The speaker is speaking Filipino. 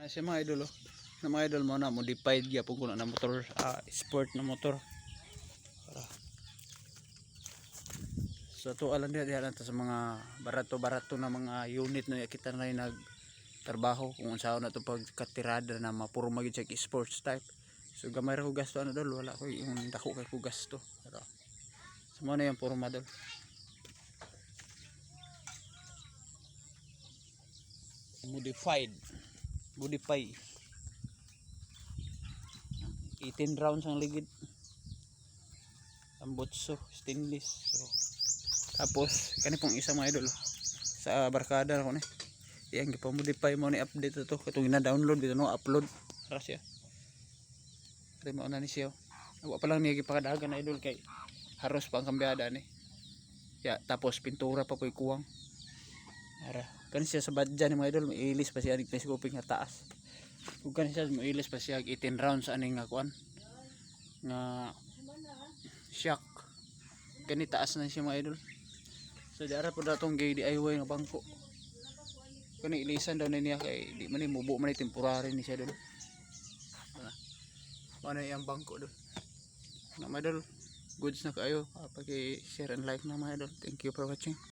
Na siya mga idol oh. Na mga idol mo na modified gyapon kuno na motor, sport na motor. Para. So to alam diha lang sa mga barato-barato na mga unit na kita na rin nagtrabaho kung unsaon na to pagkatirada na mapuro magid sa sports type. So gamay ra ko gasto ano dol, wala ko yung dako kay ko gasto. Pero so mo na yung purma dol. Modify 18 rounds ang ligid ang botso stainless. So tapos kani pong isa mga idol sa barkada ko ni iyang gipamodify mo ni update to katong ina-download dito no upload ra siya kay mo na ni siya wa pa lang niya gipakadagan na idol kay haros pa ang kambyada ni ya tapos pintura pa koy kuwang ara kan siya sa badja ni mga idol mailis pa siya ni scoping nga taas ug kan siya mailis pa siya 18 rounds ani nga kuan nga shock kani taas na siya mga idol. So dara po datong gay DIY nga bangko kani ilisan daw na niya kay di man ni mubo man ni temporary ni siya dol ano yung bangko dol na mga idol goods na kayo paki share and like na mga idol. Thank you for watching.